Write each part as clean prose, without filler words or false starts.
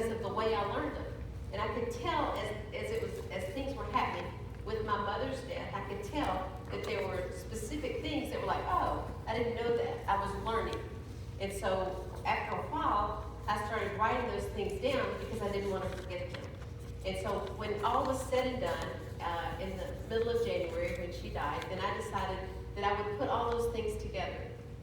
because of the way I learned them. And I could tell as things were happening with my mother's death, I could tell that there were specific things that were like, oh, I didn't know that. I was learning. And so after a while, I started writing those things down because I didn't want to forget them. And so when all was said and done, in the middle of January when she died, then I decided that I would put all those things together.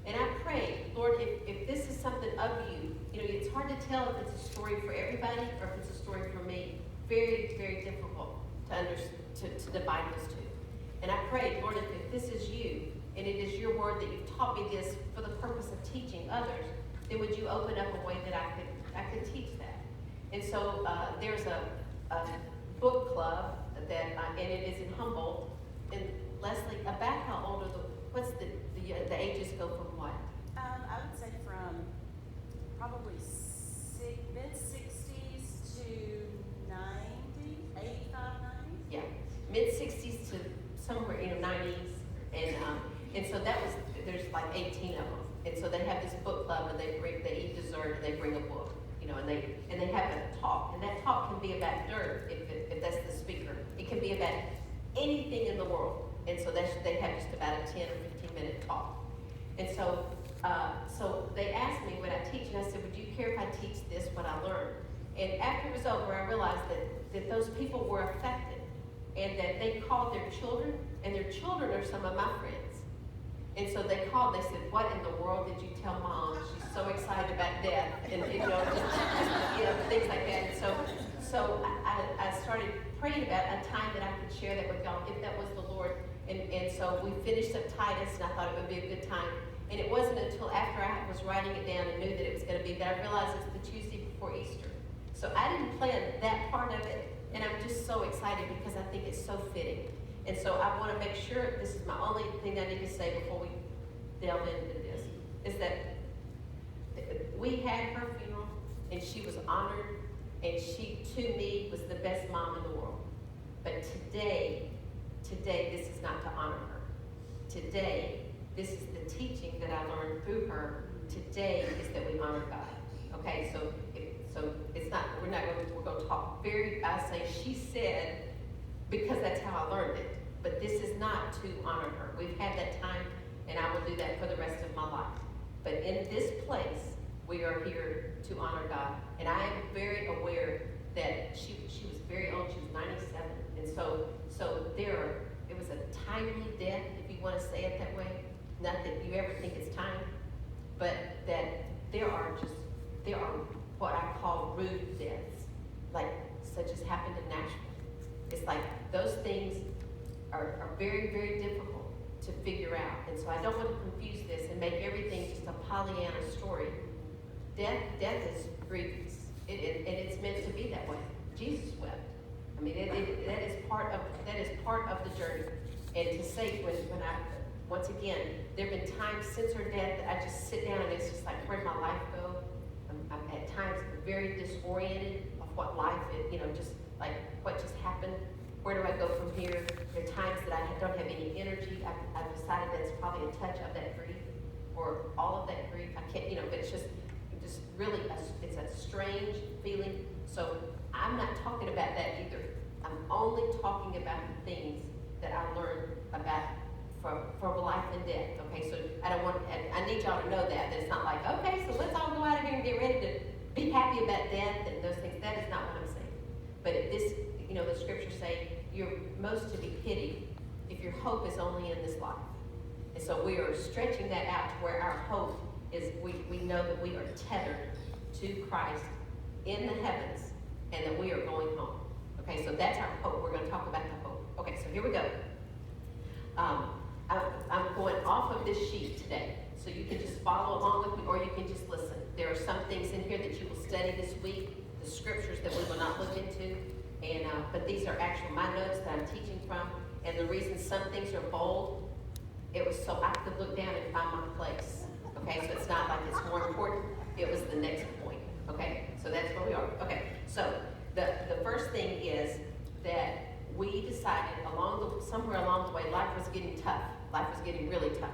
And I prayed, Lord, if this is something of you, it's hard to tell if it's a story for everybody or if it's a story for me. Very, very difficult to divide those two. And I prayed, Lord, if this is you, and it is your word that you've taught me this for the purpose of teaching others, then would you open up a way that I could teach that? And so there's a book club that, and it is in Humboldt. And Leslie, about how old are what's the ages go from what? I would say from probably mid-60s to 90, 85, 90. Yeah, mid-60s to somewhere, 90s. And so there's like 18 of them. And so they have this book club, and they eat dessert, and they bring a book, and they have a talk. And that talk can be about dirt, if that's the speaker. It can be about anything in the world. And so they have just about a 10 or 15-minute talk. And so they asked me what I teach, and I said, would you care if I teach this, what I learned? And after it was over, I realized that those people were affected, and that they called their children, and their children are some of my friends. And so they called, they said, what in the world did you tell Mom? She's so excited about death, and just things like that. And so I started praying about a time that I could share that with y'all, if that was the Lord. And so we finished up Titus, and I thought it would be a good time. And it wasn't until after I was writing it down and knew that it was going to be that I realized it's the Tuesday before Easter. So I didn't plan that part of it, and I'm just so excited because I think it's so fitting. And so I want to make sure, this is my only thing I need to say before we delve into this, is that we had her funeral, and she was honored, and she, to me, was the best mom in the world. But today, this is not to honor her. Today, this is the teaching that I learned through her. Today is that we honor God. Okay, so it's not, we're going to talk I say she said, because that's how I learned it. But this is not to honor her. We've had that time, and I will do that for the rest of my life. But in this place, we are here to honor God. And I am very aware that she was very old. She was 97. And so it was a timely death, if you want to say it that way. Not that you ever think it's time, but that there are what I call rude deaths, like such as happened in Nashville. It's like those things are very, very difficult to figure out. And so I don't want to confuse this and make everything just a Pollyanna story. Death is grievous, and it's meant to be that way. Jesus wept. I mean, that is part of the journey. And to say when I, once again, there have been times since her death that I just sit down and it's just like, where'd my life go? I'm at times very disoriented of what life is, just like what just happened. Where do I go from here? There are times that I don't have any energy. I've decided that's probably a touch of that grief, or all of that grief. I can't, but it's just really, it's a strange feeling. So I'm not talking about that either. I'm only talking about the things that I learned about for life and death. Okay, so I need y'all to know that it's not like, okay, so let's all go out of here and get ready to be happy about death and those things. That is not what I'm saying. But this, the scriptures say you're most to be pitied if your hope is only in this life. And so we are stretching that out to where our hope is, we know that we are tethered to Christ in the heavens and that we are going home. Okay, so that's our hope. We're going to talk about the hope. Okay, so here we go. I'm going off of this sheet today, so you can just follow along with me, or you can just listen. There are some things in here that you will study this week, the scriptures that we will not look into, and but these are actually my notes that I'm teaching from, and the reason some things are bold, it was so I could look down and find my place. Okay, so it's not like it's more important, it was the next point. Okay, so that's where we are. Okay, so the first thing is that we decided somewhere along the way, life was getting tough. Life was getting really tough.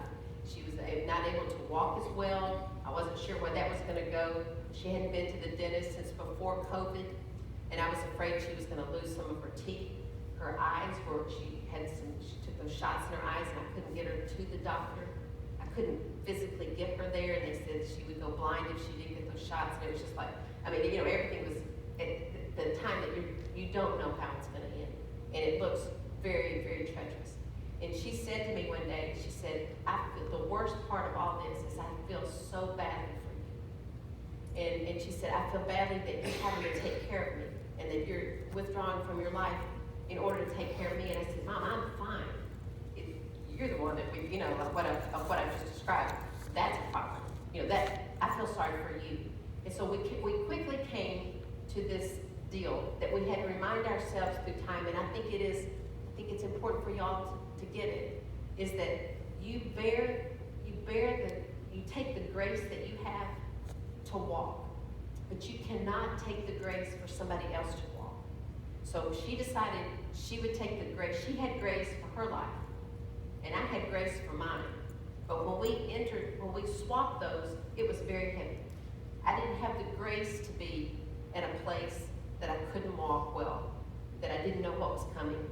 She was not able to walk as well. I wasn't wasn't sure where that was gonna go. She hadn't been to the dentist since before COVID, and I was afraid she was gonna lose some of her teeth. Her eyes were, she took those shots in her eyes, and I couldn't get her to the doctor. I couldn't physically get her there, and they said she would go blind if she didn't get those shots, and it was just like, I mean, you know, everything was, at the time that you don't know how it's gonna end, and it looks very, very treacherous. And she said to me one day, she said, the worst part of all this is I feel so badly for you. And she said, I feel badly that you're having to take care of me, and that you're withdrawing from your life in order to take care of me. And I said, Mom, I'm fine. You're the one that you know, of what I've just described. That's a problem. You know, that, I feel sorry for you. And so we quickly came to this deal that we had to remind ourselves through time, and I think it's important for y'all to get it, is that you take the grace that you have to walk, but you cannot take the grace for somebody else to walk. So she decided she would take the grace. She had grace for her life, and I had grace for mine. But when we swapped those, it was very heavy. I didn't have the grace to be at a place that I couldn't walk well, that I didn't know what was coming.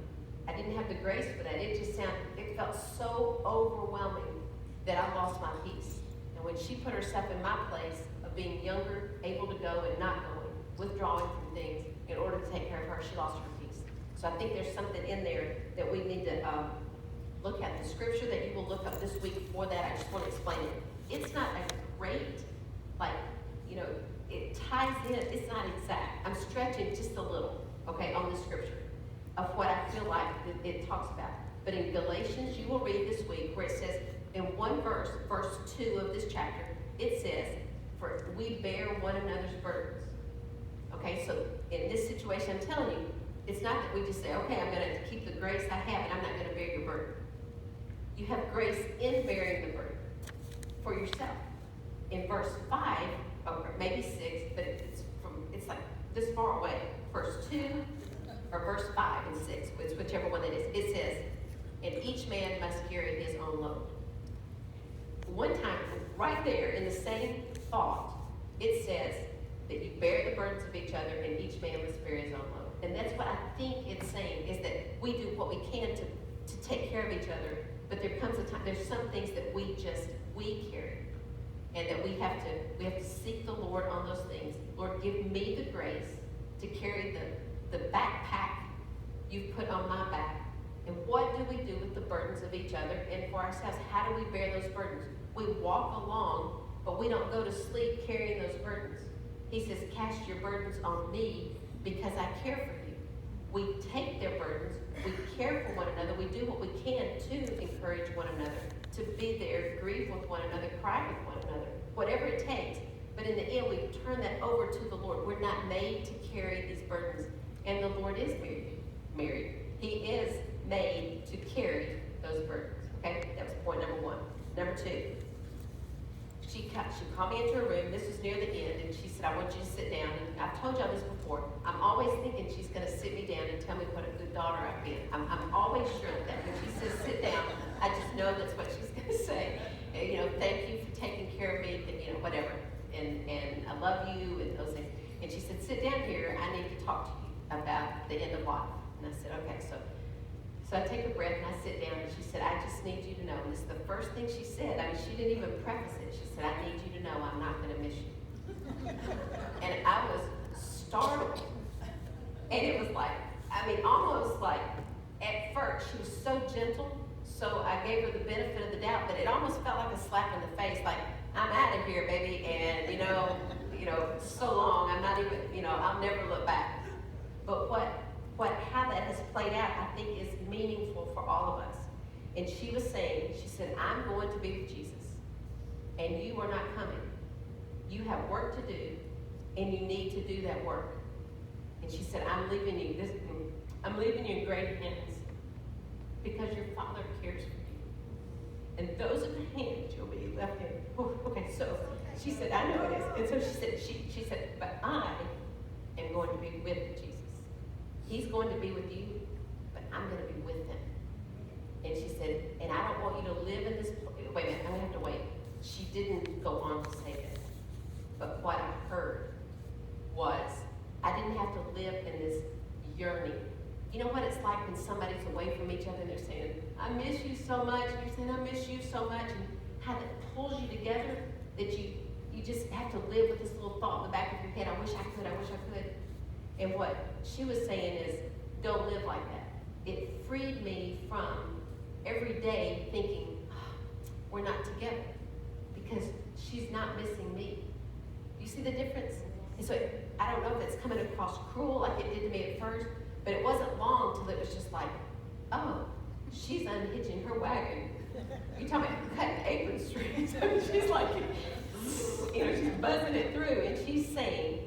I didn't have the grace for that. It felt so overwhelming that I lost my peace. And when she put herself in my place of being younger, able to go and not going, withdrawing from things in order to take care of her, she lost her peace. So I think there's something in there that we need to look at. The scripture that you will look up this week for that, I just want to explain it. It's not a great, it ties in, it's not exact. I'm stretching just a little, okay, on the scripture of what I feel like it talks about. But in Galatians, you will read this week where it says, in one verse, verse 2 of this chapter, it says, for we bear one another's burdens. Okay, so in this situation, I'm telling you, it's not that we just say, okay, I'm going to keep the grace I have and I'm not going to bear your burden. You have grace in bearing the burden for yourself. In verse 5, or maybe 6, but it's like this far away. Verse 2 or verse 5 and 6, whichever one it is, it says, and each man must carry his own load. One time, right there in the same thought, it says that you bear the burdens of each other and each man must bear his own load. And that's what I think it's saying, is that we do what we can to take care of each other, but there comes a time, there's some things that we carry. And that we have to seek the Lord on those things. Lord, give me the grace to carry the backpack you've put on my back. And what do we do with the burdens of each other and for ourselves? How do we bear those burdens? We walk along, but we don't go to sleep carrying those burdens. He says, cast your burdens on me because I care for you. We take their burdens, we care for one another, we do what we can to encourage one another, to be there, grieve with one another, cry with one another, whatever it takes. But in the end, we turn that over to the Lord. We're not made to carry these burdens. And the Lord is married. He is made to carry those burdens. Okay, that was point number 1. Number 2, she called me into her room. This was near the end, and she said, I want you to sit down. And I've told y'all this before. I'm always thinking she's going to sit me down and tell me what a good daughter I've been. I'm always sure of that. When she says sit down, I just know that's what she's going to say. And, thank you for taking care of me, whatever. And I love you and those things. And she said, sit down here. I need to talk to you about the end of life. And I said, okay. So I take a breath and I sit down, and she said, I just need you to know. And this is the first thing she said. I mean, she didn't even preface it. She said, I need you to know I'm not going to miss you. And I was startled. And it was like, almost like, at first, she was so gentle. So I gave her the benefit of the doubt, but it almost felt like a slap in the face, like, I'm out of here, baby, and, so long, I'm not even, I'll never look back. But how that has played out, I think, is meaningful for all of us. And she was saying, she said, I'm going to be with Jesus, and you are not coming. You have work to do, and you need to do that work. And she said, I'm leaving you in great hands, because your Father cares for you. And those are the hands you'll be left in. Oh, okay, so she said, I know it is. And so she said, but I am going to be with Jesus. He's going to be with you, but I'm going to be with him. And she said, and I don't want you to live in this, wait a minute, I'm going to have to wait. She didn't go on to say this. But what I heard was, I didn't have to live in this yearning. You know what it's like when somebody's away from each other and they're saying, I miss you so much, and you're saying, I miss you so much, and how that pulls you together, that you just have to live with this little thought in the back of your head, I wish I could, I wish I could. And what she was saying is, don't live like that. It freed me from every day thinking, we're not together, because she's not missing me. You see the difference? And so I don't know if it's coming across cruel like it did to me at first, but it wasn't long till it was just like, oh, she's unhitching her wagon. You're talking about cutting apron strings. She's like, she's buzzing it through, and she's saying,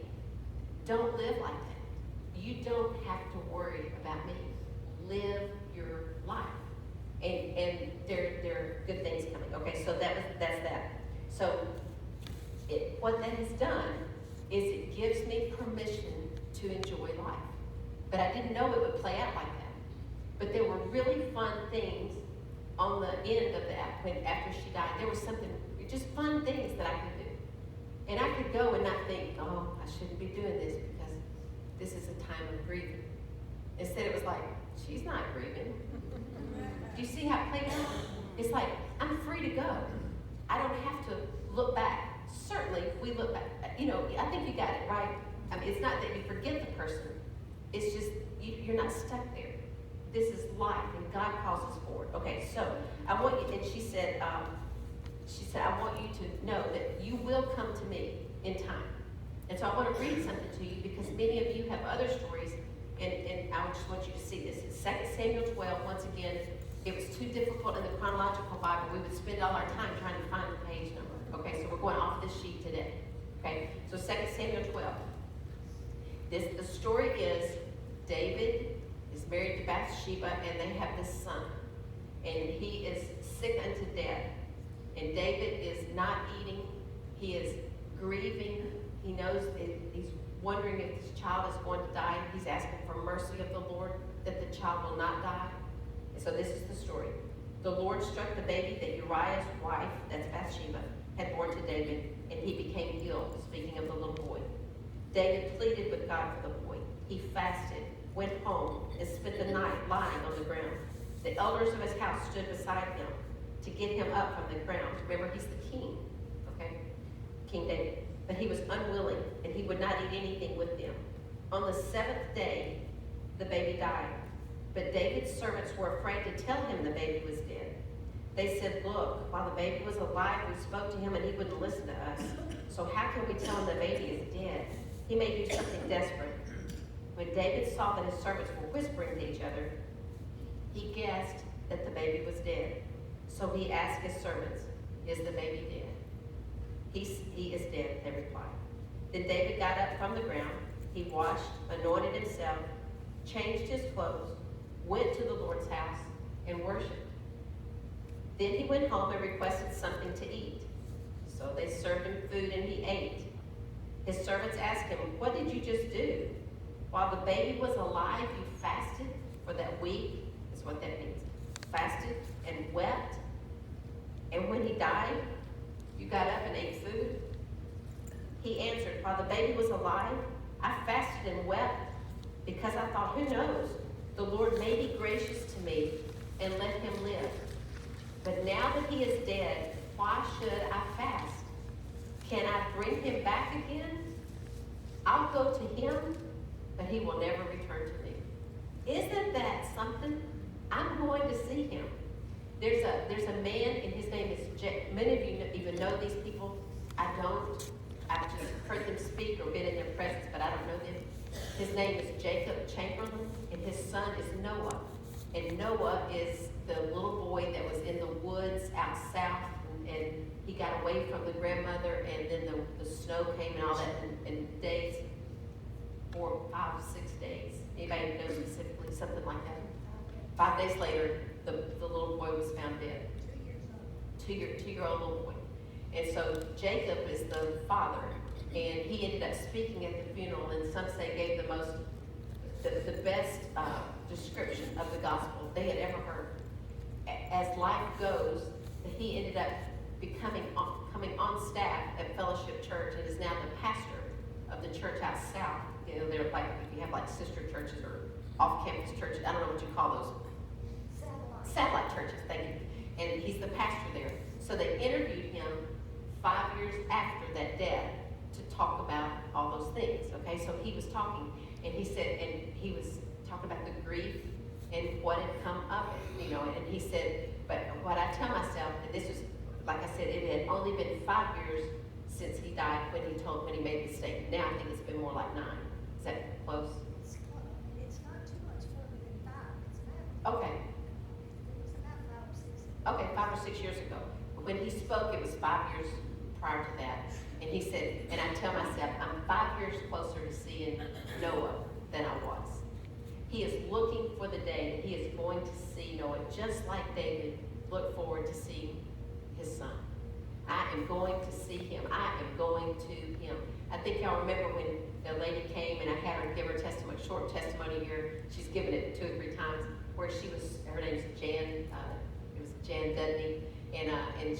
don't live like that. You don't have to worry about me. Live your life. And there are good things coming. Okay, so that's that. So what that has done is it gives me permission to enjoy life. But I didn't know it would play out like that. But there were really fun things on the end of that, after she died. There was something, just fun things that I could do. And I could go and not think, oh, I shouldn't be doing this because this is a time of grieving. Instead it was like, she's not grieving. Do you see how it played out? It's like, I'm free to go. I don't have to look back. Certainly, we look back. I think you got it, right? I mean, it's not that you forget the person. It's just, you're not stuck there. This is life, and God calls us forward. Okay, so I want you, and she said, I want you to know that you will come to me in time. And so I want to read something to you because many of you have other stories, and I just want you to see this. It's 2 Samuel 12, once again. It was too difficult in the chronological Bible. We would spend all our time trying to find the page number. Okay, so we're going off this sheet today. Okay, so 2 Samuel 12. The story is David is married to Bathsheba, and they have this son. And he is sick unto death. And David is not eating. He is grieving. He knows he's wondering if this child is going to die. He's asking for mercy of the Lord that the child will not die. And so this is the story. The Lord struck the baby that Uriah's wife, that's Bathsheba, had born to David, and he became ill, speaking of the little boy. David pleaded with God for the boy. He fasted, went home, and spent the night lying on the ground. The elders of his house stood beside him to get him up from the ground. Remember, he's the king, okay? King David. But he was unwilling, and he would not eat anything with them. On the 7th day, the baby died. But David's servants were afraid to tell him the baby was dead. They said, look, while the baby was alive, we spoke to him and he wouldn't listen to us. So how can we tell him the baby is dead? He may do something desperate. When David saw that his servants were whispering to each other, he guessed that the baby was dead. So he asked his servants, is the baby dead? He is dead, they replied. Then David got up from the ground. He washed, anointed himself, changed his clothes, went to the Lord's house, and worshiped. Then he went home and requested something to eat. So they served him food and he ate. His servants asked him, what did you just do? While the baby was alive, you fasted for that week, is what that means. Fasted and wept. And when he died, you got up and ate food? He answered, while the baby was alive, I fasted and wept because I thought, who knows? The Lord may be gracious to me and let him live. But now that he is dead, why should I fast? Can I bring him back again? I'll go to him, but he will never return to me. Isn't that something? I'm going to see him. There's a man, and his name is many of you even know these people. I don't. I've just heard them speak or been in their presence, but I don't know them. His name is Jacob Chamberlain, and his son is Noah. And Noah is the little boy that was in the woods out south, and he got away from the grandmother, and then the snow came and all that, and days, 4, 5, 6 days. Anybody know specifically something like that? 5 days later, the little boy was found dead. 2-year-old little boy. And so Jacob is the father, and he ended up speaking at the funeral, and some say gave the best description of the gospel they had ever heard. As life goes, he ended up coming on staff at Fellowship Church and is now the pastor of the church out south. You know, they're like, if you have like sister churches or off-campus churches, I don't know what you call those. Satellite churches, thank you. And he's the pastor there. So they interviewed him 5 years after that death to talk about all those things, okay? So he was talking, and he said, and he was talking about the grief and what had come up, you know, and he said, but what I tell myself, and this was, like I said, it had only been 5 years since he died when he made the statement. Now I think it's been more like 9. Is that close? It's not too much further than 5. It's about, Okay. it was about 5 or 6. Okay, 5 or 6 years ago. When he spoke, it was 5 years prior to that. And he said, and I tell myself, I'm 5 years closer to seeing Noah than I was. He is looking for the day that he is going to see Noah, just like David looked forward to seeing his son. I am going to see him. I am going to him. I think y'all remember when the lady came and I had her give her testimony, short testimony here. She's given it 2 or 3 times, where she was, her name's Jan, it was Jan Dudney, and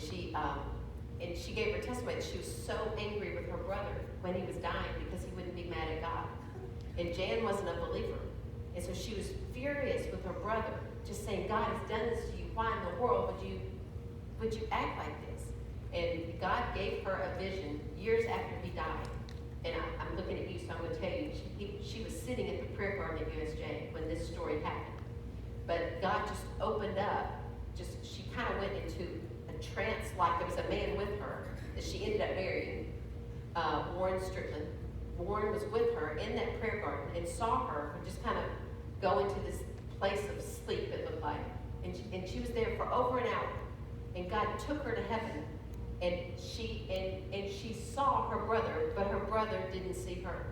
she gave her testimony. She was so angry with her brother when he was dying because he wouldn't be mad at God. And Jan wasn't a believer. And so she was furious with her brother, just saying, God has done this to you. Why in the world would you act like this? And God gave her a vision years after he died. And I'm looking at you, so I'm going to tell you, she was sitting at the prayer garden at USJ when this story happened. But God just opened up, she kind of went into a trance, like there was a man with her that she ended up marrying, Warren Strickland. Warren was with her in that prayer garden and saw her just kind of go into this place of sleep, it looked like. And she was there for over an hour. And God took her to heaven. And she saw her brother, but her brother didn't see her.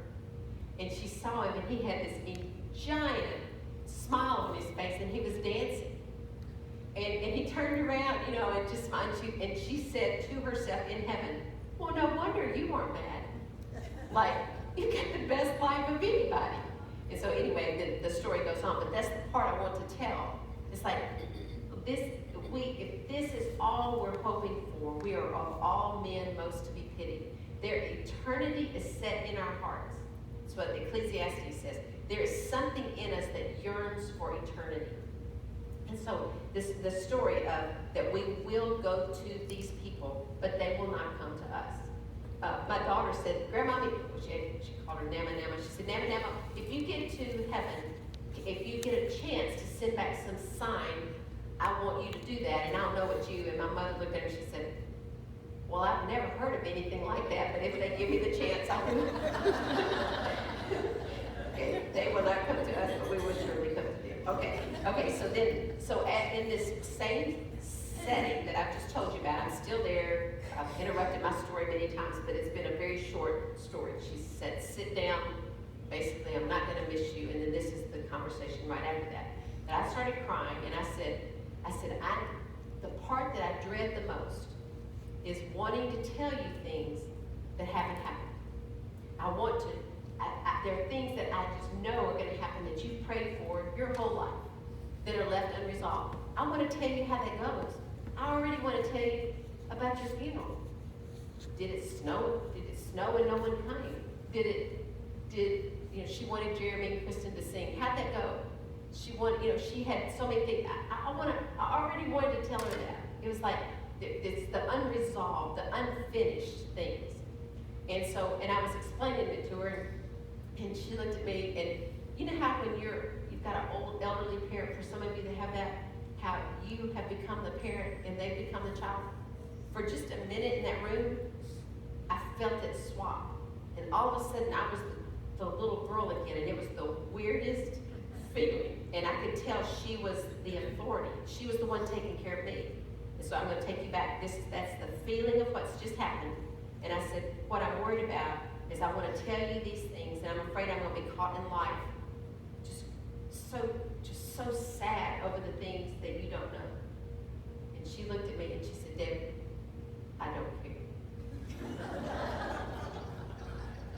And she saw him, and he had this giant smile on his face, and he was dancing. And he turned around, you know, and just smiled. And she said to herself in heaven, well, no wonder you weren't mad. Like, you got the best life of anybody. And so anyway, the story goes on, but that's the part I want to tell. It's like, if this is all we're hoping for, we are of all men most to be pitied. Their eternity is set in our hearts. That's what Ecclesiastes says. There is something in us that yearns for eternity. And so the story of that we will go to these people, but they will not come to us. My daughter said, Grandma, she called her Nama Nama. She said, Nama Nama, if you get to heaven, if you get a chance to send back some sign, I want you to do that, and I'll know it's you. And my mother looked at her and she said, well, I've never heard of anything like that, but if they give me the chance, I will. They will not come to us, but we will surely come to them. Okay, so in this same setting that I've just told you about, I'm still there. I've interrupted my story many times, but it's been a very short story. She said, sit down. Basically, I'm not going to miss you. And then this is the conversation right after that. And I started crying, and I said, the part that I dread the most is wanting to tell you things that haven't happened. There are things that I just know are going to happen that you've prayed for your whole life that are left unresolved. I want to tell you how that goes. I already want to tell you about your funeral. Did it snow? Did it snow and no one came? She wanted Jeremy and Kristen to sing. How'd that go? She had so many things. I already wanted to tell her that. It was like, it's the unresolved, the unfinished things. And I was explaining it to her, and she looked at me, and you know how when you've got an old elderly parent, for some of you that have that, how you have become the parent and they've become the child? For just a minute in that room, I felt it swap. And all of a sudden, I was the little girl again, and it was the weirdest feeling. And I could tell she was the authority. She was the one taking care of me. And so I'm going to take you back. That's the feeling of what's just happened. And I said, what I'm worried about is I want to tell you these things, and I'm afraid I'm going to be caught in life just so sad over the things that you don't know. And she looked at me and she said, David, I don't care.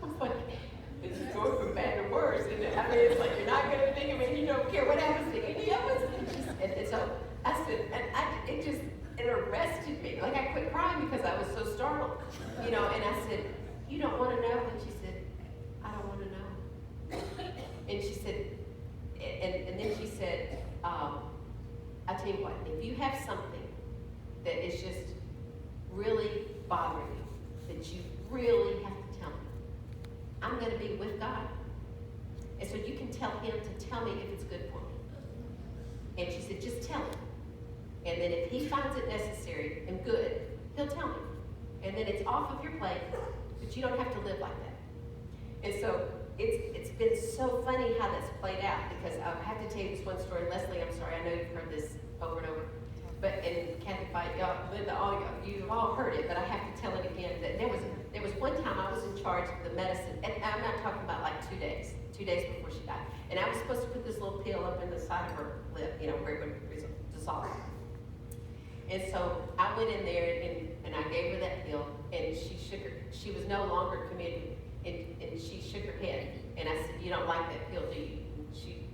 I was like, it's going from bad to worse. And it's like, you're not going to think of it, you don't care what happens to any of us. And so I said, it arrested me. Like, I quit crying because I was so startled. And she said, and then she said, I tell you what, if you have something that is just really bothering you, that you really have to tell me, I'm going to be with God. And so you can tell him to tell me if it's good for me. And she said, just tell him. And then if he finds it necessary and good, he'll tell me. And then it's off of your plate, but you don't have to live like that. And so it's been so funny how that's played out, because I have to tell you this one story. Leslie, I'm sorry, I know you've heard this over and over. But, and Kathy, Linda, all y'all, you've all heard it, but I have to tell it again, that there was one time I was in charge of the medicine, and I'm not talking about like 2 days before she died. And I was supposed to put this little pill up in the side of her lip, where it would dissolve. And so I went in there and I gave her that pill, and she was no longer committed, and she shook her head. And I said, you don't like that pill, do you? And she,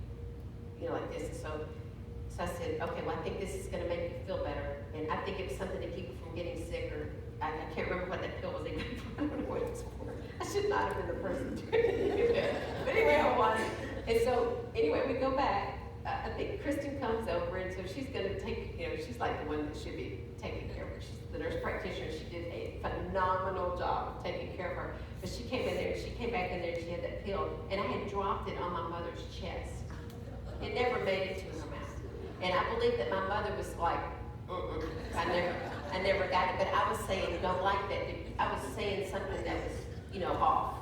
like this. And so I said, okay, well, I think this is going to make you feel better. And I think it was something to keep you from getting sick, or I can't remember what that pill was even for. I don't know what it was for. I should not have been the person drinking it. But anyway, I was. And so, anyway, we go back. I think Kristen comes over, and so she's going to take, she's like the one that should be taking care of her. She's the nurse practitioner. She did a phenomenal job of taking care of her. But she came in there, and she came back in there, and she had that pill, and I had dropped it on my mother's chest. It never made it to her mouth. And I believe that my mother was like, I never got it. But I was saying, don't like that. I was saying something that was, off.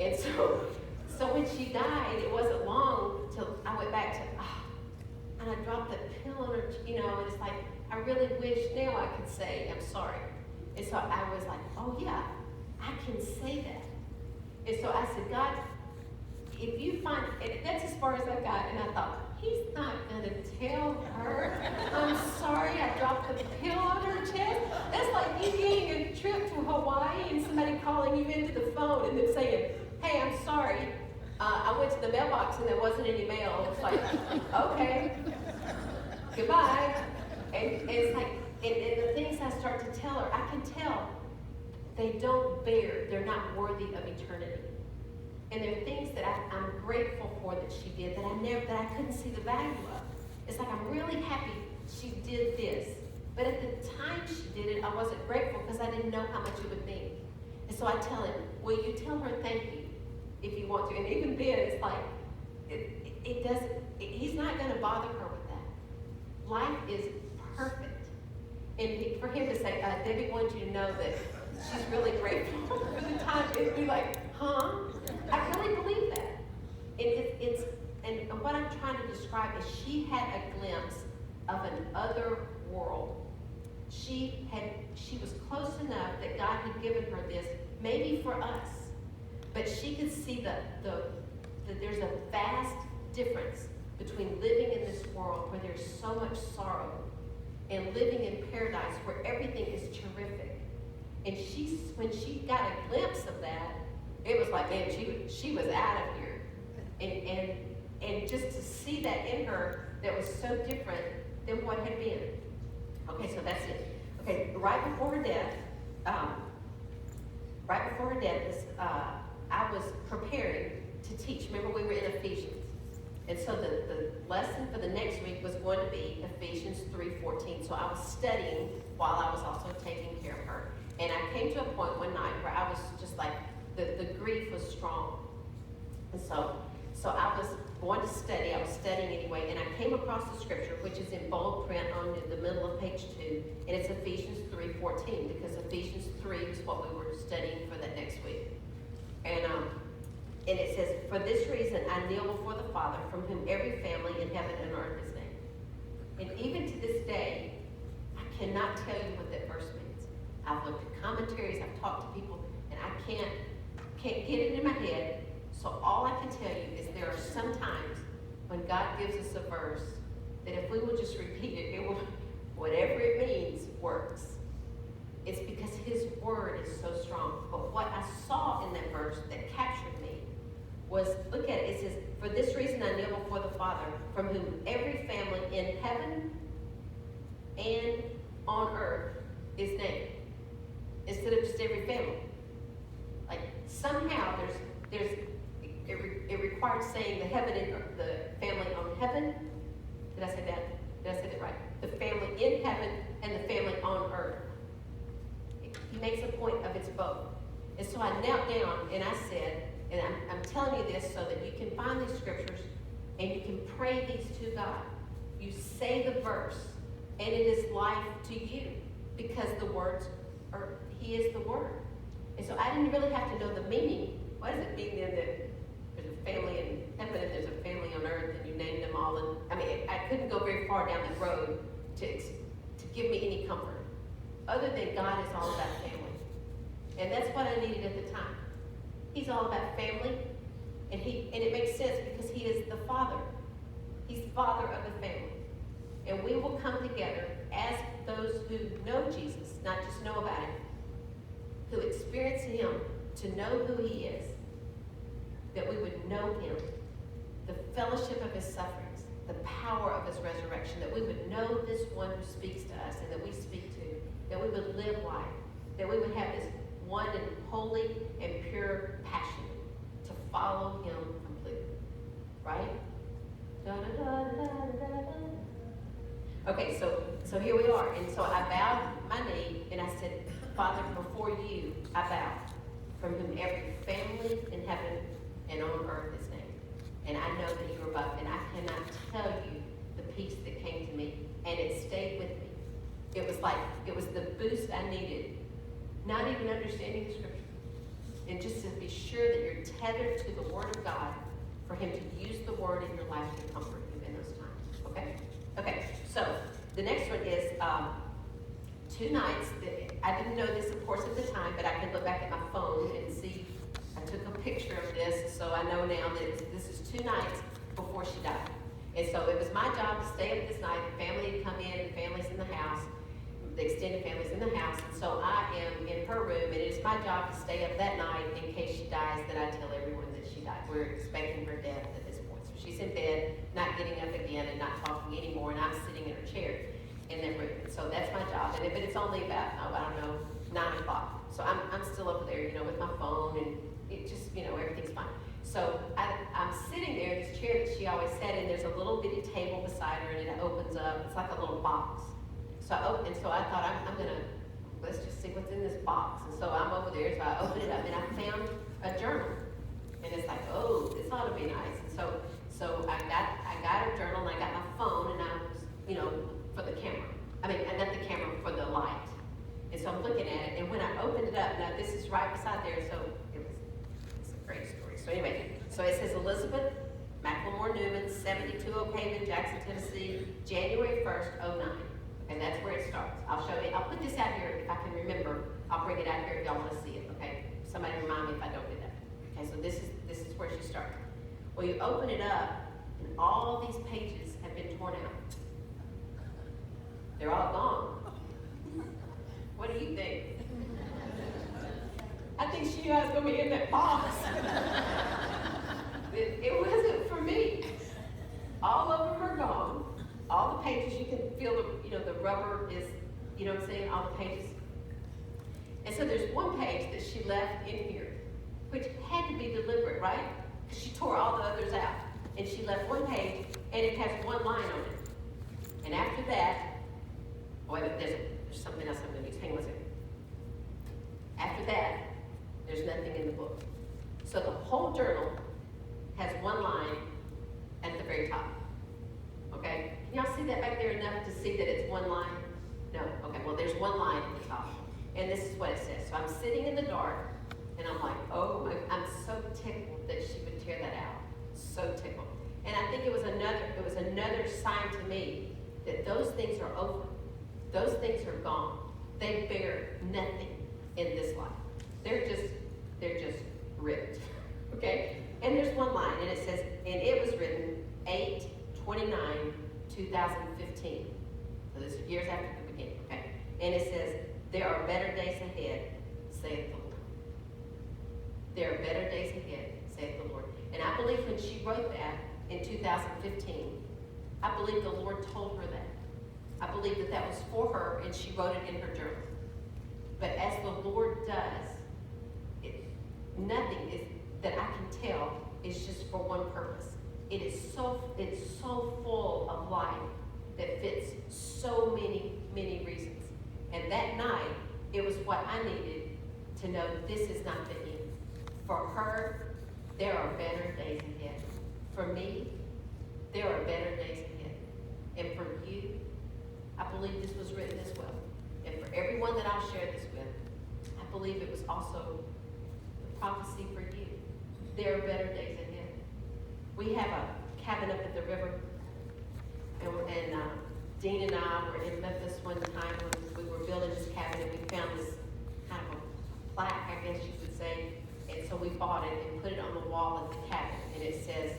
And so when she died, it wasn't long till I went back to, and I dropped that pill on her, and it's like, I really wish now I could say, I'm sorry. And so I was like, oh yeah, I can say that. And so I said, God, if you find, and that's as far as I got, and I thought, he's not gonna tell her, I'm sorry I dropped the pill on her chest. That's like you getting a trip to Hawaii and somebody calling you into the phone and then saying, hey, I'm sorry, I went to the mailbox and there wasn't any mail. It's like, okay, goodbye. And it's like, and the things I start to tell her, I can tell they're not worthy of eternity. And there are things that I'm grateful for that she did that I couldn't see the value of. It's like, I'm really happy she did this. But at the time she did it, I wasn't grateful because I didn't know how much it would mean. And so I tell him, will you tell her thank you if you want to? And even then, it's like, he's not going to bother her with that. Life is perfect. And for him to say, Debbie wants you to know that she's really grateful for the time, it'd be like, huh? I really believe that. And what I'm trying to describe is she had a glimpse of an other world. She was close enough that God had given her this, maybe for us, but she could see that there's a vast difference between living in this world where there's so much sorrow and living in paradise where everything is terrific. And when she got a glimpse of that, it was like, man, she was out of here. And just to see that in her that was so different than what had been. Okay, so that's it. Okay, right before her death, I was preparing to teach. Remember, we were in Ephesians. And so the lesson for the next week was going to be Ephesians 3:14. So I was studying while I was also taking care of her. And I came to a point one night where I was just like, the grief was strong. And so I was going to study. I was studying anyway, and I came across the scripture, which is in bold print on the middle of page 2, and it's Ephesians 3:14, because Ephesians 3 is what we were studying for that next week. And it says, for this reason I kneel before the Father, from whom every family in heaven and earth is named. And even to this day, I cannot tell you what that verse means. I've looked at commentaries, I've talked to people, and I can't get it in my head. So all I can tell you is there are some times when God gives us a verse that if we will just repeat it, it will, whatever it means, works. It's because his word is so strong. But what I saw in that verse that captured me was, look at it, it says, for this reason I kneel before the Father, from whom every family in heaven and on earth is named. Instead of just every family. Like somehow it requires hard saying the family on heaven. Did I say that? Did I say that right? The family in heaven and the family on earth. He makes a point of it's both. And so I knelt down and I said, and I'm telling you this so that you can find these scriptures and you can pray these to God. You say the verse and it is life to you because the words are, He is the Word. And so I didn't really have to know the meaning. What does it mean then that there's a family in heaven and there's a family on earth and you named them all? And I mean, I couldn't go very far down the road to give me any comfort other than God is all about family. And that's what I needed at the time. He's all about family, and it makes sense because He is the Father. He's the Father of the family. And we will come together as those who know Jesus, not just know about Him, who experience Him, to know who He is, that we would know Him, the fellowship of His sufferings, the power of His resurrection, that we would know this one who speaks to us and that we speak to, that we would live life, that we would have this one and holy and pure passion to follow Him completely. Right? Da, da, da, da, da, da. Okay, so here we are. And so I bowed my knee and I said, Father, before you I bow, from whom every family in heaven and on earth is named. And I know that you're above, and I cannot tell you the peace that came to me, and it stayed with me. It was the boost I needed. Not even understanding the scripture. And just to be sure that you're tethered to the Word of God for Him to use the Word in your life to comfort you in those times. Okay? Okay, so the next one is 2 nights. I didn't know this, of course, at the time, but I could look back at my phone and see. I took a picture of this, so I know now that this is 2 nights before she died. And so it was my job to stay up this night. The family had come in, and families in the house. The extended family's in the house, and so I am in her room, and it is my job to stay up that night in case she dies, that I tell everyone that she died. We're expecting her death at this point. So she's in bed, not getting up again and not talking anymore, and I'm sitting in her chair in that room. And so that's my job. But it's only about, I don't know, 9 o'clock. So I'm still over there, with my phone, and it just, everything's fine. So I'm sitting there in this chair that she always sat in. There's a little bitty table beside her, and it opens up. It's like a little box. So I thought, let's just see what's in this box. And so I'm over there, so I opened it up, and I found a journal. And it's like, oh, this ought to be nice. And so I got a journal, and I got my phone, and I was, for the camera. I mean, not the camera, for the light. And so I'm looking at it, and when I opened it up, now this is right beside there, so it's a great story. So anyway, so it says Elizabeth McLemore Newman, 72 Oak Haven, Jackson, Tennessee, January 1st, 09. And that's where it starts. I'll show you. I'll put this out here if I can remember. I'll bring it out here if y'all want to see it. Okay. Somebody remind me if I don't do that. Okay. So this is where she started. Well, you open it up, and all these pages have been torn out. They're all gone. What do you think? I think she knew I was going to be in that box. It wasn't for me. All of them are gone. All the pages, you can feel the rubber is, what I'm saying, all the pages. And so there's one page that she left in here, which had to be deliberate, right? Because she tore all the others out. And she left one page, and it has one line on it. And after that, there's something else I'm going to use. Hang on a second. After that, there's nothing in the book. So the whole journal has one line at the very top. Okay? Can y'all see that back there enough to see that it's one line? No? Okay, well there's one line at the top. And this is what it says. So I'm sitting in the dark, and I'm like, I'm so tickled that she would tear that out. So tickled. And I think it was another sign to me that those things are over. Those things are gone. They bear nothing in this life. They're just ripped. Okay? And there's one line, and it says, and it was written 8/29/2015. So this is years after the beginning, okay? And it says, there are better days ahead, saith the Lord. There are better days ahead, saith the Lord. And I believe when she wrote that in 2015, I believe the Lord told her that. I believe that was for her, and she wrote it in her journal. But as the Lord does, nothing is that I can tell is just for one purpose. It's so full of life that fits so many reasons. And that night, it was what I needed to know this is not the end. For her, there are better days ahead. For me, there are better days ahead. And for you, I believe this was written as well. And for everyone that I'll share this with, I believe it was also the prophecy for you. There are better days ahead. We have a cabin up at the river, and Dean and I were in Memphis one time when we were building this cabin, and we found this kind of a plaque, I guess you could say, and so we bought it and put it on the wall of the cabin, and it says,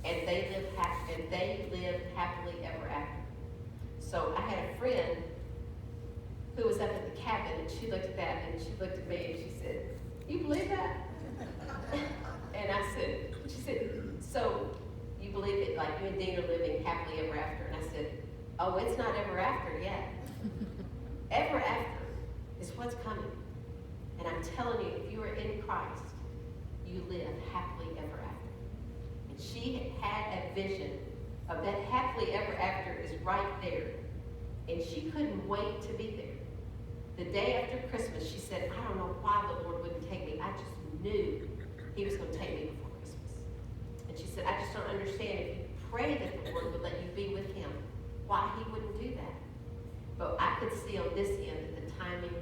and they lived happily ever after. So I had a friend who was up at the cabin, and she looked at that, and she looked at me, and she said, "You believe that?" And I said, she said, "So you believe it, like you and Dean are living happily ever after?" And I said, "Oh, it's not ever after yet. Ever after is what's coming. And I'm telling you, if you are in Christ, you live happily ever after." And she had a vision of that happily ever after is right there. And she couldn't wait to be there. The day after Christmas, she said, "I don't know why the Lord wouldn't take me. I just knew He was going to take me before Christmas." And she said, "I just don't understand. If you pray that the Lord would let you be with Him, why He wouldn't do that." But I could see on this end that the timing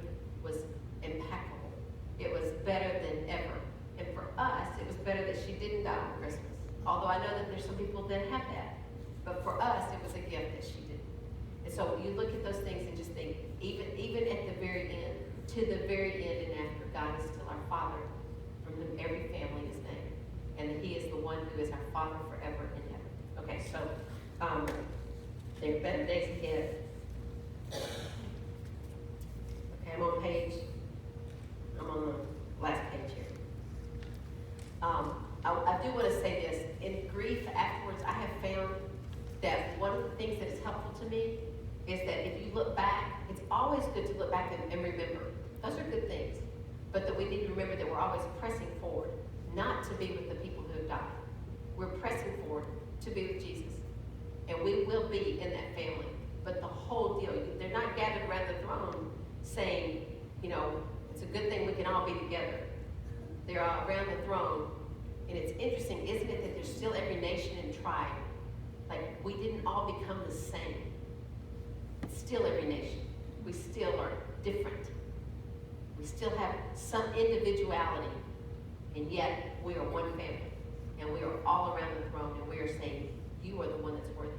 was impeccable. It was better than ever. And for us, it was better that she didn't die on Christmas. Although I know that there's some people that have that. But for us, it was a gift that she didn't. And so you look at those things and just think, even at the very end, to the very end and after, God is still our Father, from whom every family is named. And that He is the one who is our Father forever and ever. Okay, so there are better days ahead. Okay, I'm on the last page here. I do want to say this. In grief afterwards, I have found that one of the things that is helpful to me is that if you look back, it's always good to look back and remember. Those are good things. But that we need to remember that we're always pressing forward, not to be with the people who have died. We're pressing forward to be with Jesus. And we will be in that family. But the whole deal, they're not gathered around the throne saying, it's a good thing we can all be together. They're all around the throne. And it's interesting, isn't it, that there's still every nation and tribe. Like, we didn't all become the same. It's still every nation. We still are different. We still have some individuality. And yet, we are one family. And we are all around the throne. And we are saying, you are the one that's worthy.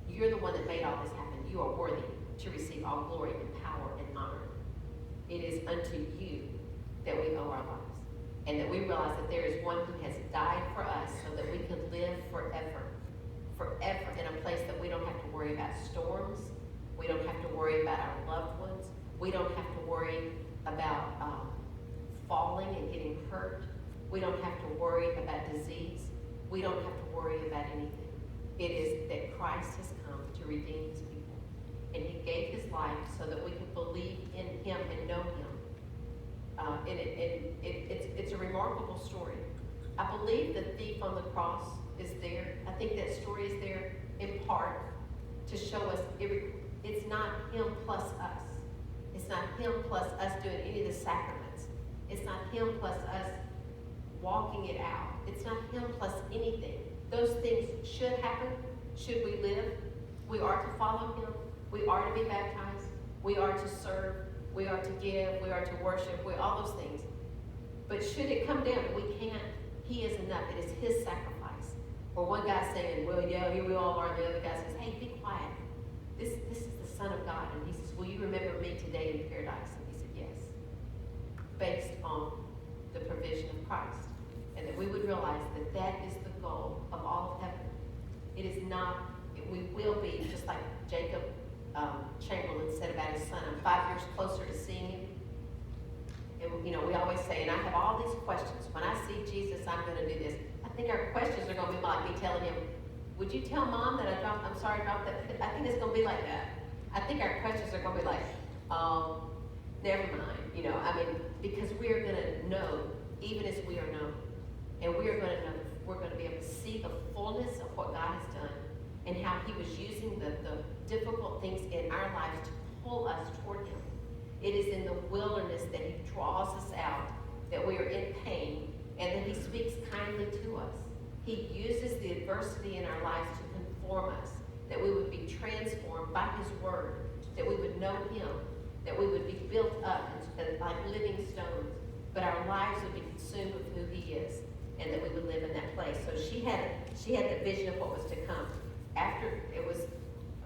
You're the one that made all this happen. You are worthy to receive all glory and power and honor. It is unto you that we owe our lives. And that we realize that there is one who has died for us so that we can live forever. Forever in a place that we don't have to worry about storms. We don't have to worry about our loved ones. We don't have to worry about falling and getting hurt. We don't have to worry about disease. We don't have to worry about anything. It is that Christ has come to redeem His people. And He gave His life so that we could believe in Him and know Him. It's a remarkable story. I believe the thief on the cross is there. I think that story is there in part to show us it's not Him plus us. It's not Him plus us doing any of the sacraments. It's not Him plus us walking it out. It's not Him plus anything. Those things should happen. Should we live? We are to follow Him. We are to be baptized. We are to serve. We are to give. We are to worship. All those things. But should it come down that we can't, He is enough. It is His sacrifice. Or one guy saying, well, yeah, here we all are. And the other guy says, hey, be quiet. This is the Son of God. And He says, will you remember me today in paradise? And he said, yes. Based on the provision of Christ. And that we would realize that that is the goal of all of heaven. It is not, we will be, just like Jacob Chamberlain said about his son, I'm 5 years closer to seeing Him. And we always say, and I have all these questions. When I see Jesus, I'm going to do this. I think our questions are going to be like me telling Him, would you tell Mom that I'm sorry I dropped that? I think it's going to be like that. I think our questions are going to be like, never mind. Because we are going to know, even as we are known. And we are going to know we're going to be able to see the fullness of what God has done and how he was using the difficult things in our lives to pull us toward him. It is in the wilderness that he draws us out, that we are in pain, and that he speaks kindly to us. He uses the adversity in our lives to conform us, that we would be transformed by his word, that we would know him, that we would be built up like living stones, but our lives would be consumed with who he is, and that we would live in that place. So she had the vision of what was to come. After, it was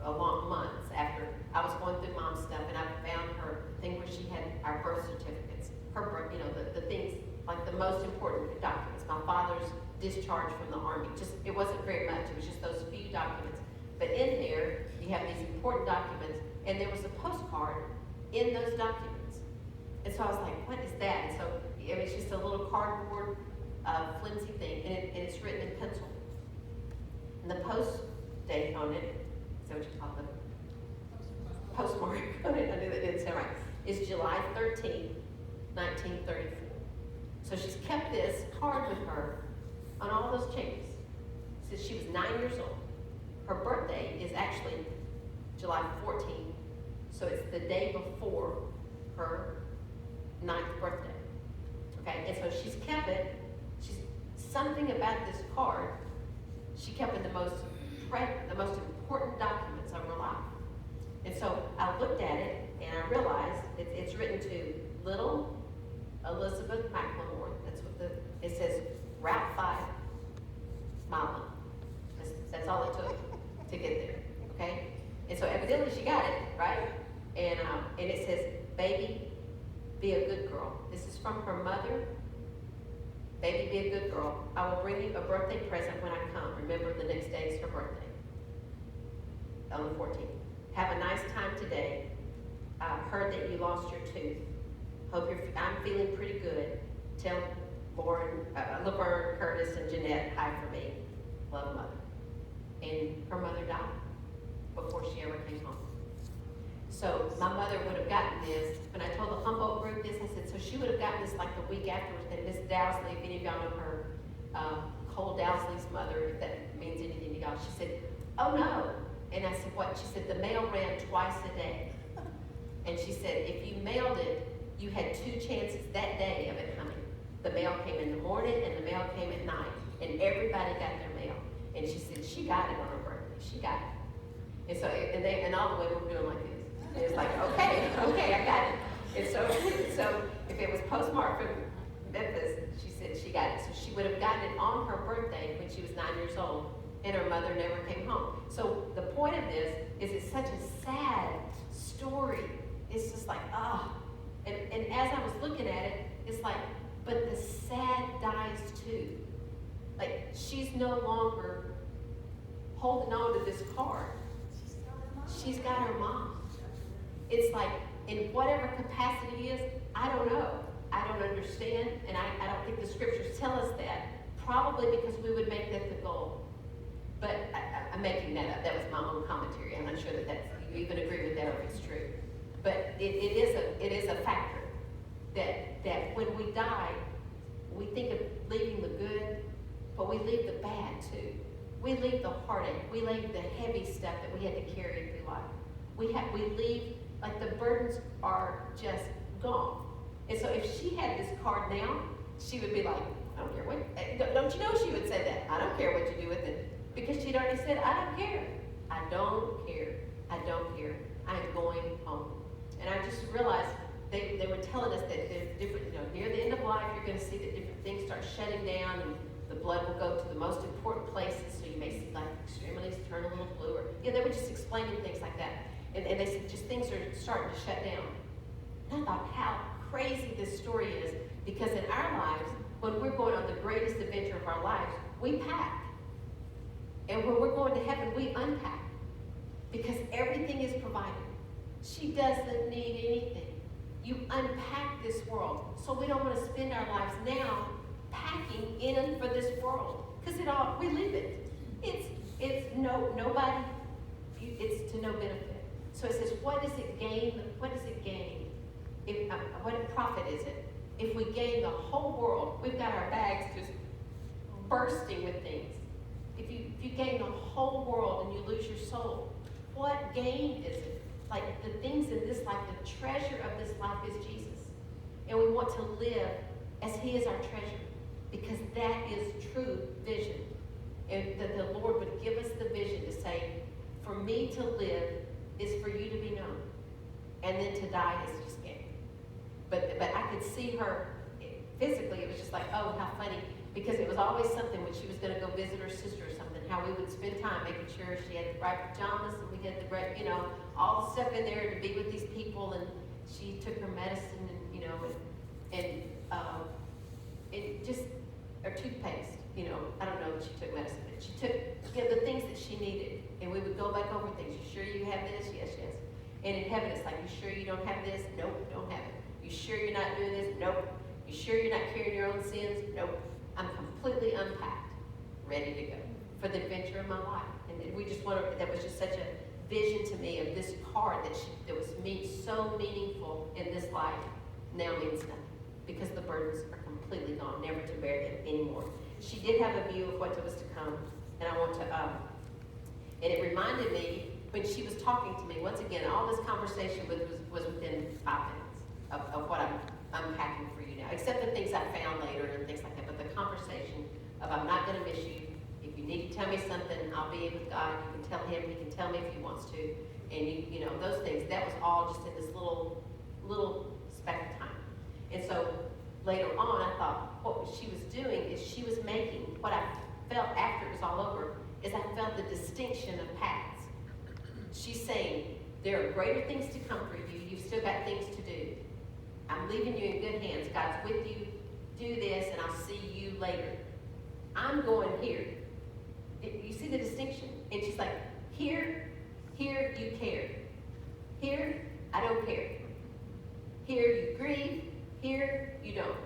a long months after I was going through mom's stuff, and I found her thing where she had our birth certificates, her birth, the things, like the most important documents. My father's discharge from the army, it wasn't very much, it was just those few documents. But in there, you have these important documents, and there was a postcard in those documents. And so I was like, what is that? And so it was just a little cardboard, flimsy thing, and it's written in pencil. And the post date on it, is that what you call it? Postmark on it, I knew that didn't sound right, is July 13th, 1934. So she's kept this card with her on all those changes since she was 9 years old. Her birthday is actually July 14th, so it's the day before her 9th birthday. Okay, and so she's kept it. Something about this card, she kept in the most important documents of her life. And so I looked at it and I realized it's written to little Elizabeth McLemore. That's what it says, Route 5, Milan. That's all it took to get there, okay? And so evidently she got it, right? And it says, baby, be a good girl. This is from her mother. Baby, be a good girl. I will bring you a birthday present when I come. Remember, the next day is her birthday, on the 14th. Have a nice time today. I heard that you lost your tooth. I'm feeling pretty good. Tell Laverne, Curtis, and Jeanette hi for me. Love, Mother. And her mother died before she ever came home. So my mother would have gotten this, when I told the Humboldt group this, I said, so she would have gotten this like the week afterwards. And Miss Dowsley, if any of y'all know her, Cole Dowsley's mother, if that means anything to y'all, she said, oh no. And I said, what? She said, the mail ran twice a day. And she said, if you mailed it, you had 2 chances that day of it coming. The mail came in the morning and the mail came at night. And everybody got their mail. And she said, she got it on her birthday. She got it. And so, and all the women were doing like this. And it's like, okay, I got it. And so if it was postmarked from Memphis, she said she got it. So she would have gotten it on her birthday when she was 9 years old, and her mother never came home. So the point of this is it's such a sad story. It's just like, And as I was looking at it, it's like, but the sad dies too. Like, she's no longer holding on to this card. She's got her mom. It's like, in whatever capacity is, I don't know. I don't understand, and I don't think the scriptures tell us that. Probably because we would make that the goal. But I'm making that up. That was my own commentary. I'm not sure that you even agree with that or if it's true. But it is a factor that when we die, we think of leaving the good, but we leave the bad too. We leave the heartache. We leave the heavy stuff that we had to carry through life. We leave, like, the burdens are just gone. And so if she had this card now, she would be like, I don't care what, don't you know she would say that? I don't care what you do with it. Because she'd already said, I don't care. I don't care. I don't care. I'm going home. And I just realized they were telling us that there's different, near the end of life, you're going to see that different things start shutting down and the blood will go to the most important places. So you may see like extremities turn a little blue, or, they were just explaining things like that. And they said just things are starting to shut down. And I thought how crazy this story is, because in our lives, when we're going on the greatest adventure of our lives, we pack. And when we're going to heaven, we unpack. Because everything is provided. She doesn't need anything. You unpack this world. So we don't want to spend our lives now packing in for this world. Because we live it. It's nobody, it's to no benefit. So it says, what does it gain? What does it gain? What profit is it? If we gain the whole world, we've got our bags just bursting with things. If you gain the whole world and you lose your soul, what gain is it? Like the things in this life, the treasure of this life is Jesus. And we want to live as he is our treasure, because that is true vision. And that the Lord would give us the vision to say, for me to live is for you to be known. And then to die is just gain. But I could see her physically, it was just like, oh, how funny. Because it was always something when she was going to go visit her sister or something, how we would spend time making sure she had the right pajamas and we had the right, all the stuff in there to be with these people. And she took her medicine and, it just, or toothpaste, I don't know if she took medicine, but she took, the things that she needed. And we would go back over things. You sure you have this? Yes, yes. And in heaven, it's like, you sure you don't have this? Nope, don't have it. You sure you're not doing this? Nope. You sure you're not carrying your own sins? Nope. I'm completely unpacked, ready to go for the adventure of my life. And we just that was just such a vision to me of this card that was so meaningful in this life now means nothing, because the burdens are completely gone, never to bear them anymore. She did have a view of what was to come, and I want to, and it reminded me when she was talking to me, once again, all this conversation was within 5 minutes of what I'm unpacking for you now, except the things I found later and things like that. But the conversation of I'm not going to miss you. If you need to tell me something, I'll be with God. You can tell him. He can tell me if he wants to. And you know those things. That was all just in this little speck of time. And so later on, I thought what she was doing is she was making what I felt after it was all over is I felt the distinction of paths. She's saying there are greater things to come for you. You've still got things to do. I'm leaving you in good hands. God's with you. Do this, and I'll see you later. I'm going here. You see the distinction? And she's like, here you care. Here, I don't care. Here you grieve. Here you don't.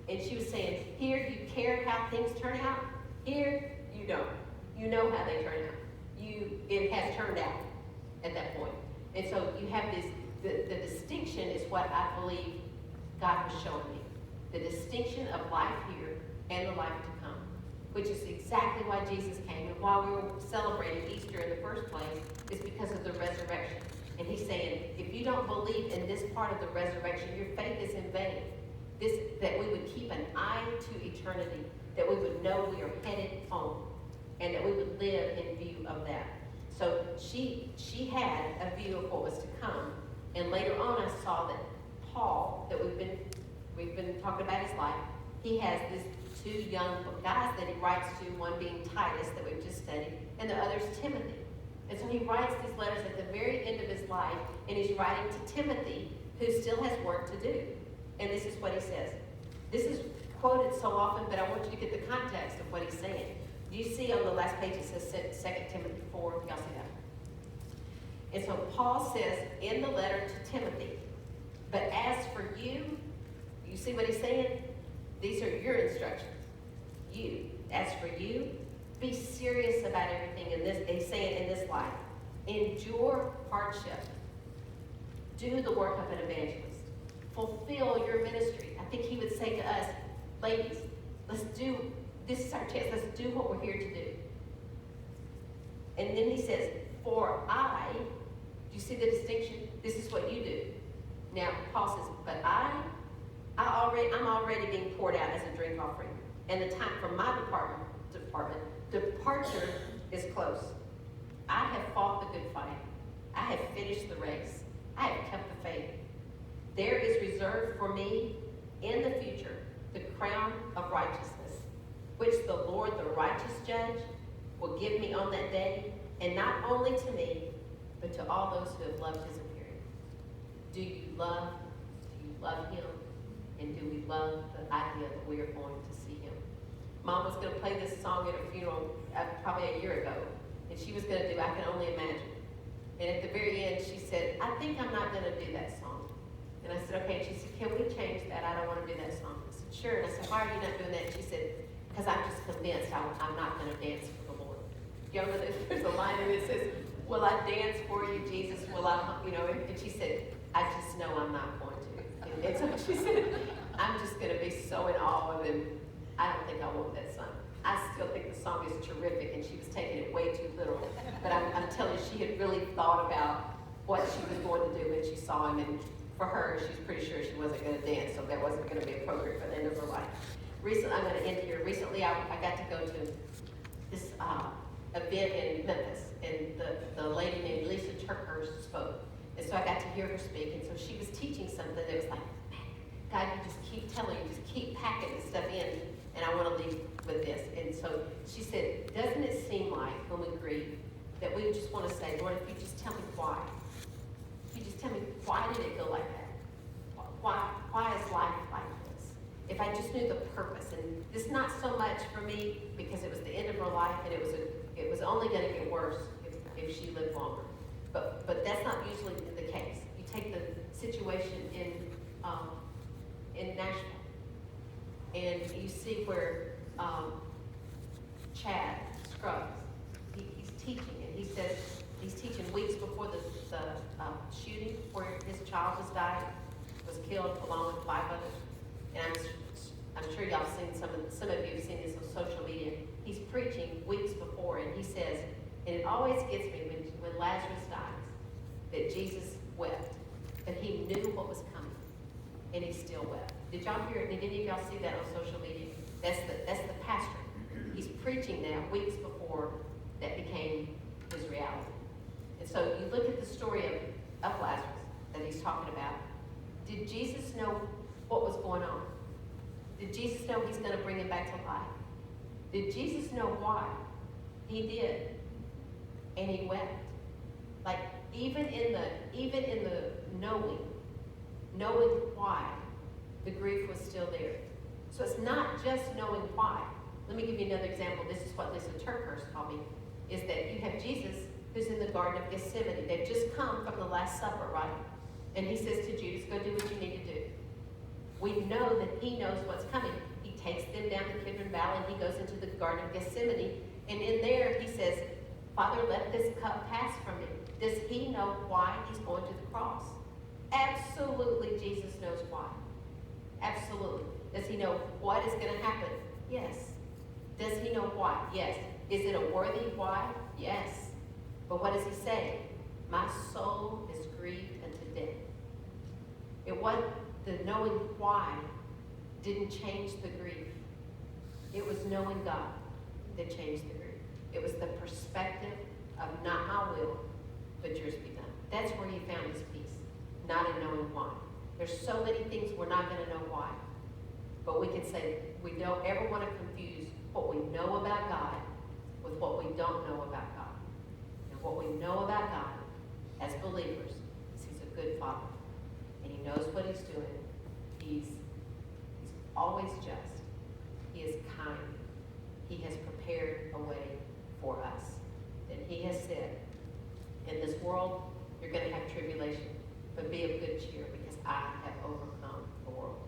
And she was saying, here you care how things turn out. Here you don't. You know how they turn out. It has turned out at that point. And so you have this. The distinction is what I believe God was showing me. The distinction of life here and the life to come, which is exactly why Jesus came. And why we were celebrating Easter in the first place is because of the resurrection. And he's saying, if you don't believe in this part of the resurrection, your faith is in vain. That we would keep an eye to eternity, that we would know we are headed home, and that we would live in view of that. So she had a view of what was to come. And later on, I saw that Paul, that we've been talking about his life, he has these 2 young guys that he writes to, one being Titus that we've just studied, and the other's Timothy. And so he writes these letters at the very end of his life, and he's writing to Timothy, who still has work to do. And this is what he says. This is quoted so often, but I want you to get the context of what he's saying. Do you see on the last page it says 2 Timothy 4? Y'all see that? And so Paul says in the letter to Timothy, but as for you see what he's saying? These are your instructions. You, as for you, be serious about everything in this, he's saying in this life. Endure hardship. Do the work of an evangelist. Fulfill your ministry. I think he would say to us, ladies, this is our chance, let's do what we're here to do. And then he says, for do you see the distinction? This is what you do. Now, Paul says, but I'm already being poured out as a drink offering. And the time for my departure is close. I have fought the good fight. I have finished the race. I have kept the faith. There is reserved for me in the future the crown of righteousness, which the Lord, the righteous judge, will give me on that day, and not only to me, but to all those who have loved his appearing. Do you love him? And do we love the idea that we are going to see him? Mom was going to play this song at a funeral probably a year ago, and she was going to do I Can Only Imagine. And at the very end, she said, I think I'm not going to do that song. And I said, okay. And she said, can we change that? I don't want to do that song. I said, sure. And I said, why are you not doing that? And she said, because I'm just convinced I'm not going to dance for the Lord. You know, there's a line in it that says, will I dance for you, Jesus? Will I, and she said, I just know I'm not going to. And so she said, I'm just going to be so in awe of him. I don't think I want that song. I still think the song is terrific, and she was taking it way too literal. But I'm telling you, she had really thought about what she was going to do when she saw him, and for her, she's pretty sure she wasn't going to dance, so that wasn't going to be appropriate for the end of her life. Recently, I'm going to end here. Recently, I got to go to this event in Memphis, and the lady named Lisa Turkhurst spoke. And so I got to hear her speak, and so she was teaching something that was like, God, you just keep telling, you just keep packing this stuff in, and I want to leave with this. And so she said, doesn't it seem like when we grieve that we just want to say, Lord, if you just tell me why. If you just tell me, why did it go like that? Why is life like this? If I just knew the purpose, and this not so much for me because it was the end of her life, and it was only going to get worse if she lived longer. But that's not usually the case. You take the situation in Nashville, and you see where Chad Scruggs, he's teaching, and he says he's teaching weeks before the shooting where his child was killed along with 5 others. And I'm sure y'all seen some of you have seen this on social media. He's preaching weeks before, and he says, and it always gets me when Lazarus dies, that Jesus wept, but he knew what was coming, and he still wept. Did y'all hear it? Did any of y'all see that on social media? That's the pastor. He's preaching that weeks before that became his reality. And so you look at the story of Lazarus that he's talking about. Did Jesus know what was going on? Did Jesus know he's going to bring him back to life? Did Jesus know why? He did. And he wept. Like even in the knowing why, the grief was still there. So it's not just knowing why. Let me give you another example. This is what Lisa Turkhurst told me, is that you have Jesus who's in the Garden of Gethsemane. They've just come from the Last Supper, right? And he says to Judas, go do what you need to do. We know that he knows what's coming. He takes them down to Kidron Valley, and he goes into the Garden of Gethsemane. And in there, he says, Father, let this cup pass from me. Does he know why he's going to the cross? Absolutely, Jesus knows why. Absolutely. Does he know what is going to happen? Yes. Does he know why? Yes. Is it a worthy why? Yes. But what does he say? My soul is grieved unto death. It wasn't the knowing why didn't change the grief. It was knowing God that changed the grief. It was the perspective of not my will, but yours be done. That's where he found his peace, not in knowing why. There's so many things we're not going to know why. But we can say we don't ever want to confuse what we know about God with what we don't know about God. And what we know about God as believers is he's a good father. And he knows what he's doing. He's always just. He is kind. He has prepared a way for us. And he has said, in this world, you're going to have tribulation, but be of good cheer because I have overcome the world.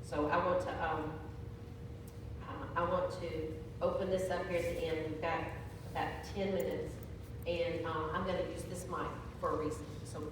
So I want to open this up here at the end. We've got about 10 minutes, and I'm going to use this mic for a reason. So